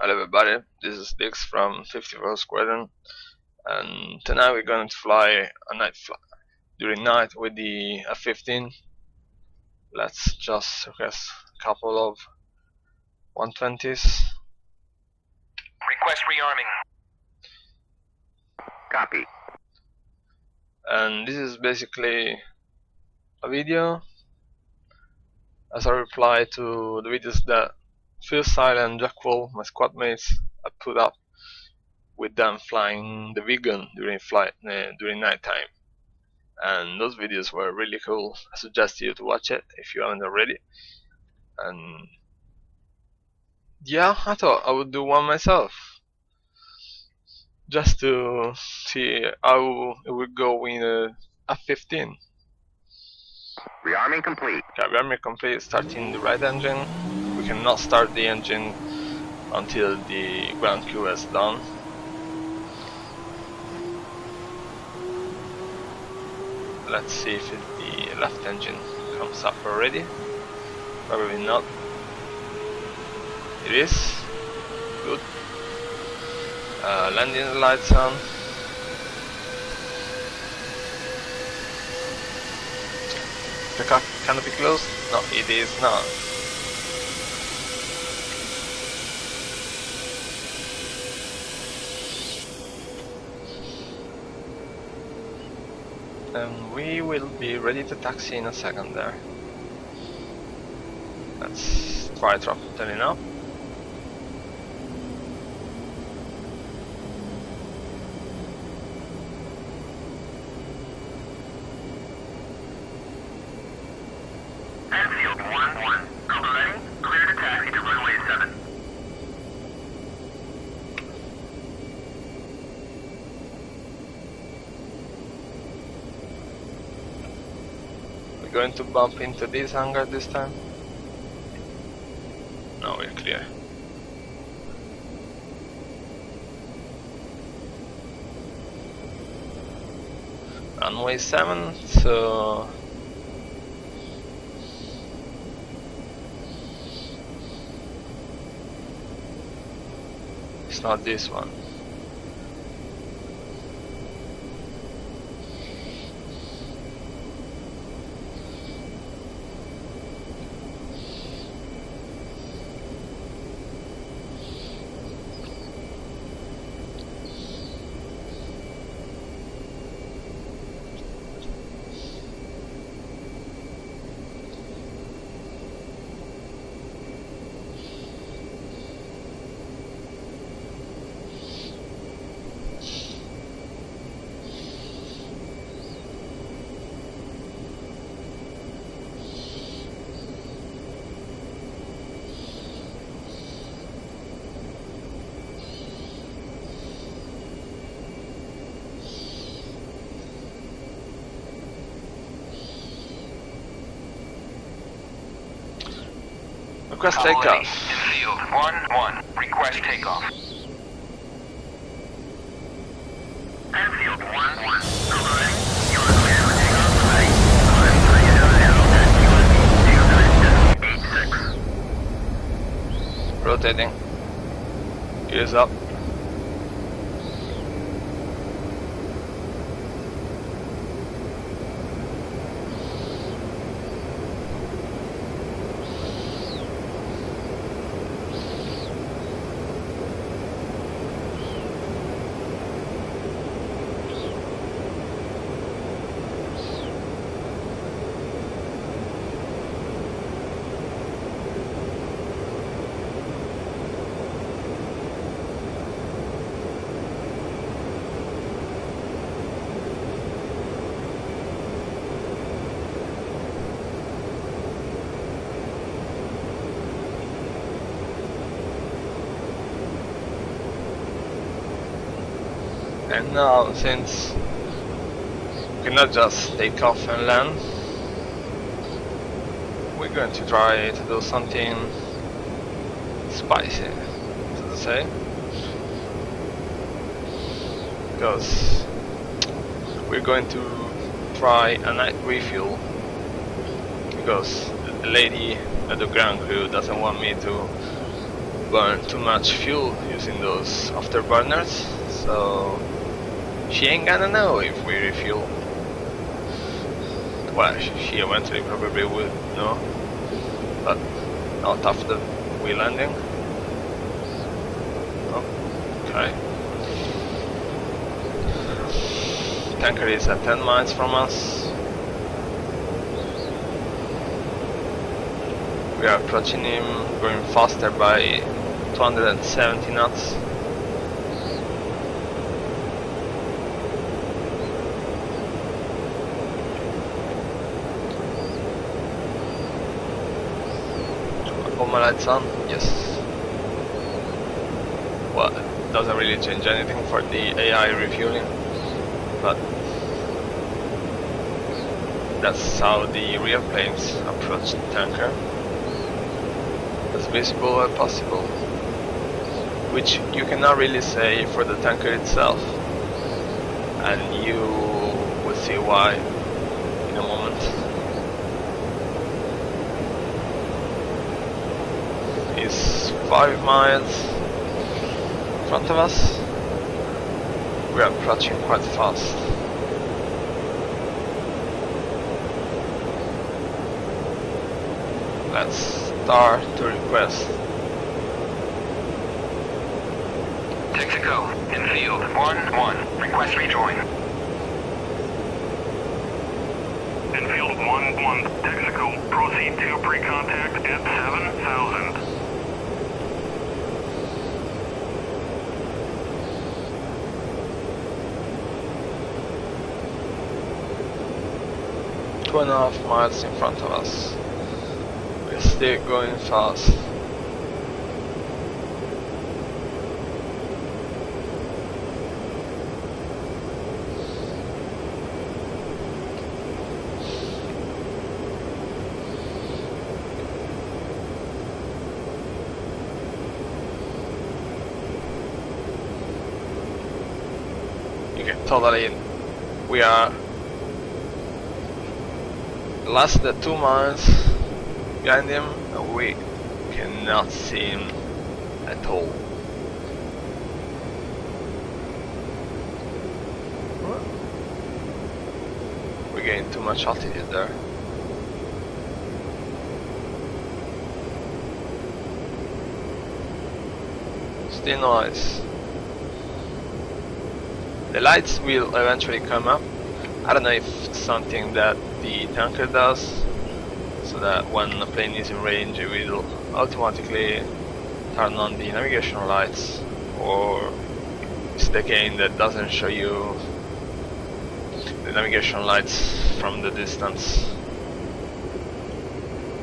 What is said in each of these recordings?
Hello everybody, this is Dix from 54 Squadron, and tonight we're going to fly a night flight during night with the F-15. Let's just request a couple of 120s. Request rearming. Copy. And this is basically a video as a reply to the videos that Phil Silent and Jack Wolf, my squad mates, have put up with them flying the vegan during night time. And those videos were really cool. I suggest you to watch it if you haven't already. And yeah, I thought I would do one myself, just to see how it would go in a F-15. Rearming complete. Okay, rearming complete. Starting the right engine. We cannot start the engine until the ground crew is done. Let's see if the left engine comes up already. Probably not. It is. Good. Landing lights on. The car canopy closed? No, it is not. And we will be ready to taxi in a second there. Let's try throttling up. Anfield 1-1. Cover ready. Clear to taxi to runway 7. We're going to bump into this hangar this time. No, we're clear. Runway 7, so it's not this one. Request takeoff. Infield 1-1. Request takeoff. Anfield 1-1. Cover ready. You are clear for takeoff today. Climb 300 at USD 86. Rotating. Gears up. And now, since we cannot just take off and land, we're going to try to do something spicy, so to say, because we're going to try a night refuel, because the lady at the ground crew doesn't want me to burn too much fuel using those afterburners, so she ain't gonna know if we refuel. Well, she eventually probably will know, but not after we landing. Okay. Tanker is at 10 miles from us. We are approaching him, going faster by 270 knots. All my lights on? Yes. Well, it doesn't really change anything for the AI refueling, but that's how the real planes approach the tanker. As visible as possible, which you cannot really say for the tanker itself, and you will see why in a moment. It's 5 miles in front of us. We are approaching quite fast. Let's start to request. Texaco, infield 1-1. Request rejoin. Infield 1-1. Texaco, proceed to pre-contact at 7,000. Two and a half miles in front of us. We're still going fast. You can totally. We are less than 2 miles behind him, and we cannot see him at all. We're getting too much altitude there. Still noise. The lights will eventually come up. I don't know if it's something that the tanker does, so that when a plane is in range it will automatically turn on the navigation lights, or it's the game that doesn't show you the navigation lights from the distance.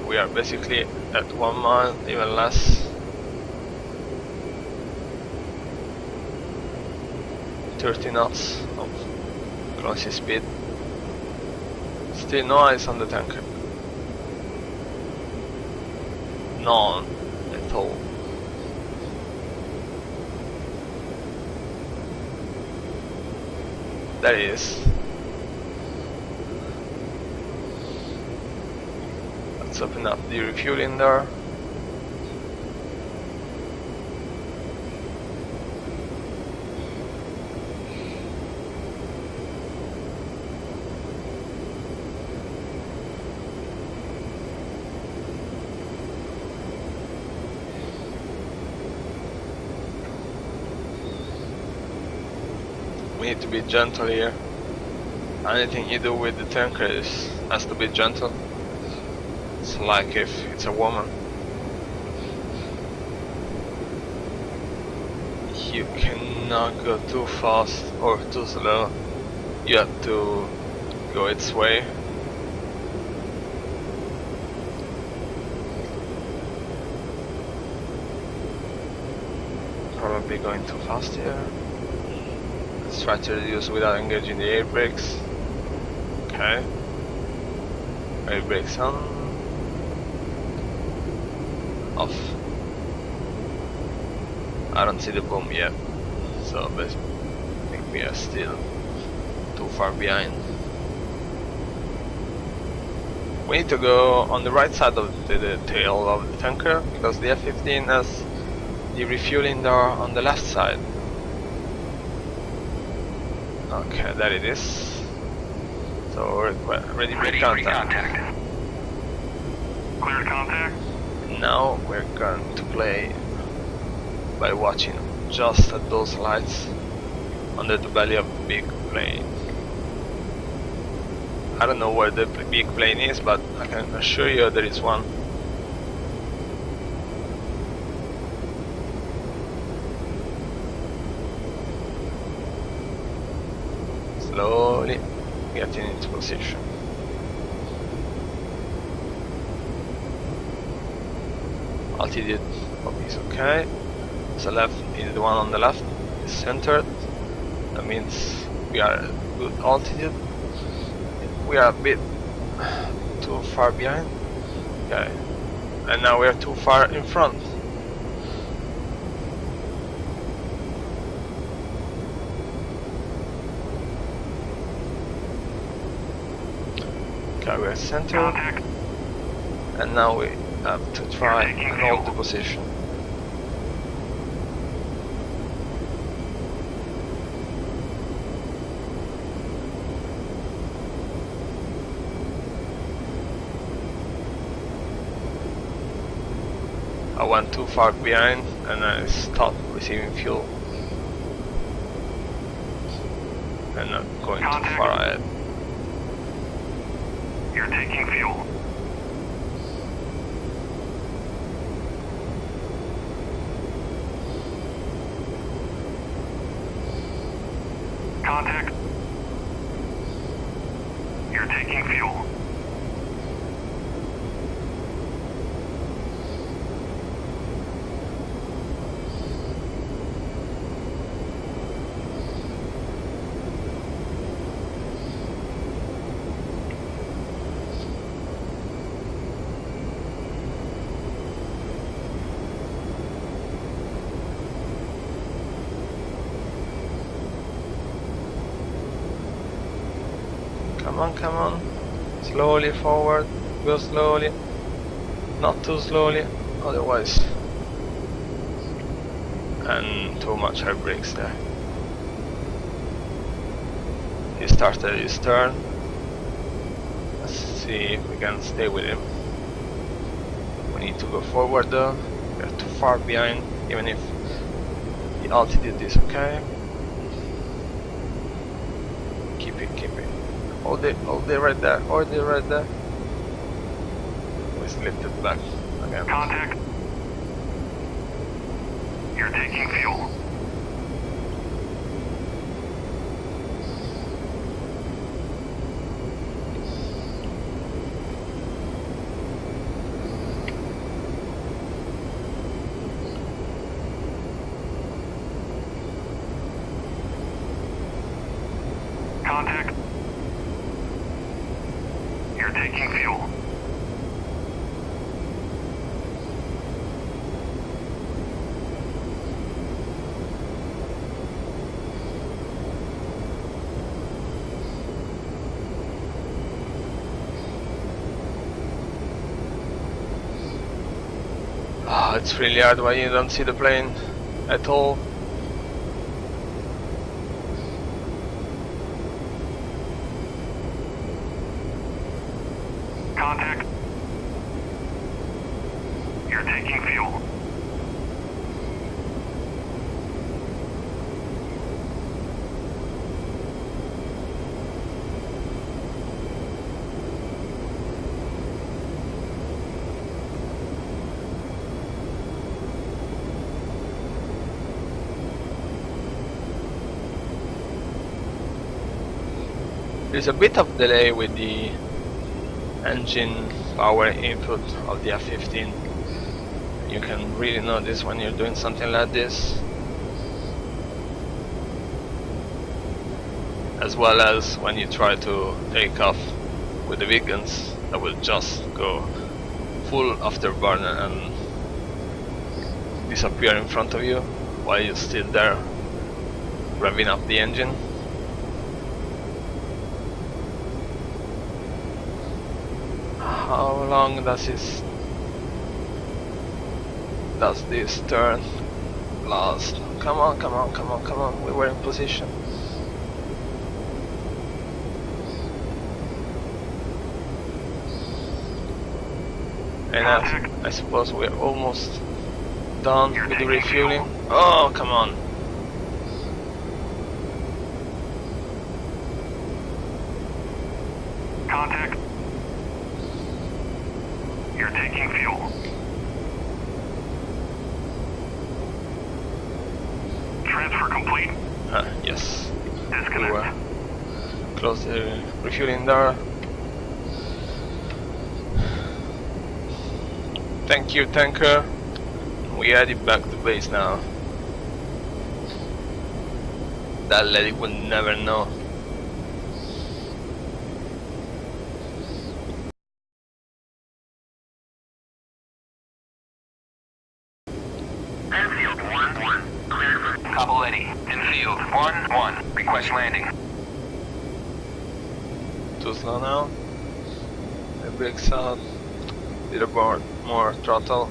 We are basically at 1 mile, even less. 30 knots of closest speed. Still no eyes on the tanker. None at all. There it is. Let's open up the refueling there. We need to be gentle here. Anything you do with the tanker has to be gentle. It's like if it's a woman. You cannot go too fast or too slow. You have to go its way. Probably going too fast here. Let's try to reduce without engaging the air brakes. Okay. Air brakes on. Off. I don't see the boom yet, so basically I think we are still too far behind. We need to go on the right side of the tail of the tanker, because the F-15 has the refueling door on the left side. Okay, there it is. So we're ready for contact. Clear contact. Now we're going to play by watching just at those lights under the belly of the big plane. I don't know where the big plane is, but I can assure you there is one. Slowly getting into position. Altitude is okay. So left is the one on the left is centered. That means we are at good altitude. We are a bit too far behind. Okay. And now we are too far in front. Okay, we are centered. And now we have to try and hold the position. I went too far behind and I stopped receiving fuel. And not going too far ahead. You're taking fuel. Contact. You're taking fuel. Come on, slowly forward, go slowly, not too slowly, otherwise, and too much air brakes there. He started his turn, let's see if we can stay with him. We need to go forward though, we're too far behind, even if the altitude is okay. Keep it. Hold it right there, We slipped it back again. Contact. You're taking fuel. Contact. You're taking fuel. Oh, it's really hard when you don't see the plane at all. Contact. You're taking fuel. There's a bit of delay with the engine power input of the F-15. You can really notice when you're doing something like this, as well as when you try to take off with the big guns that will just go full afterburner and disappear in front of you while you're still there revving up the engine. How long does this turn? last. Come on, come on, come on, come on. We were in position. And I suppose we're almost done with the refueling. Oh, come on. Contact. You're taking fuel. Transfer complete. Yes. Disconnect. We were close the refueling there. Thank you, tanker. We headed back to base now. That lady would never know. Airfield 1-1. Cleared for Cabo Lady. Infield 1-1. Request landing. Too slow now. The brakes out. Little more throttle.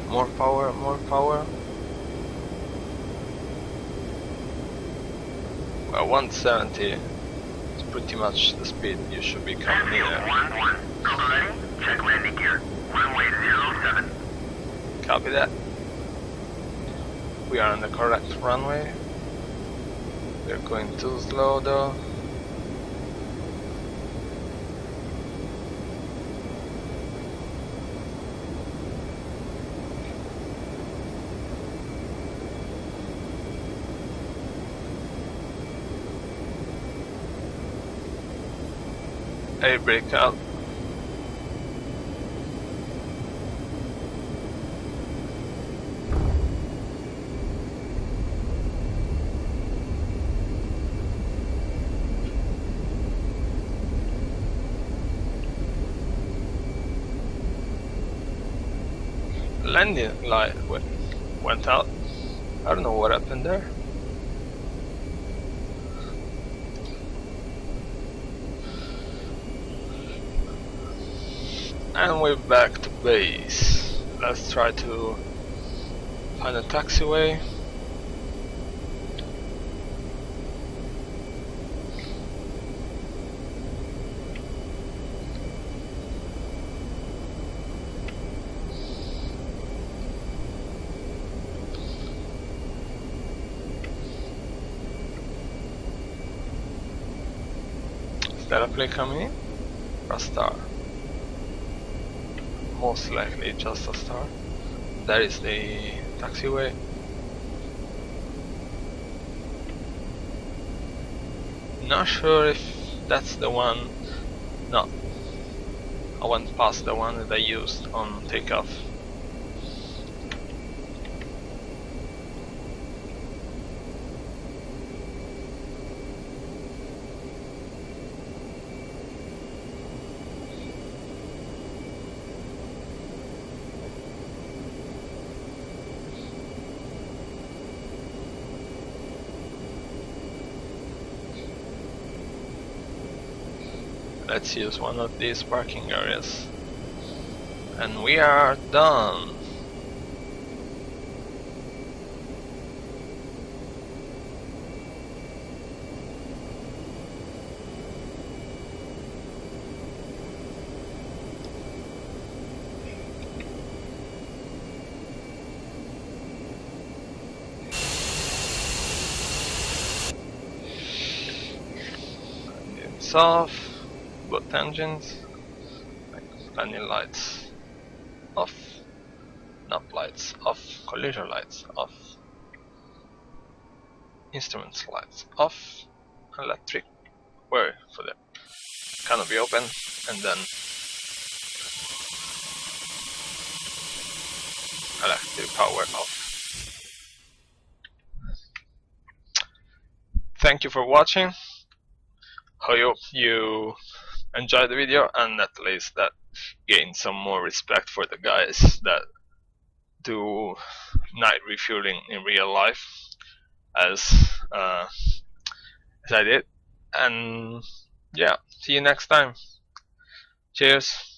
More power, more power. Well, 170 is pretty much the speed you should be coming in at. 1-1. Cabo Lady. Check landing gear. Runway 07. Copy that. We are on the correct runway. We're going too slow though. Air brake out. Landing light went out. I don't know what happened there. And we're back to base. Let's try to find a taxiway. Is that a plane coming in? Or a star? Most likely just a star. That is the taxiway. Not sure if that's the one. No, I went past the one that I used on takeoff. Let's use one of these parking areas. And we are done. It's off. Both engines, landing lights off. Knob lights off, collision lights off, instruments lights off, electric wire for the canopy open, and then electric power off. Thank you for watching. I hope you enjoyed the video and at least that gained some more respect for the guys that do night refueling in real life as I did. And yeah, see you next time. Cheers.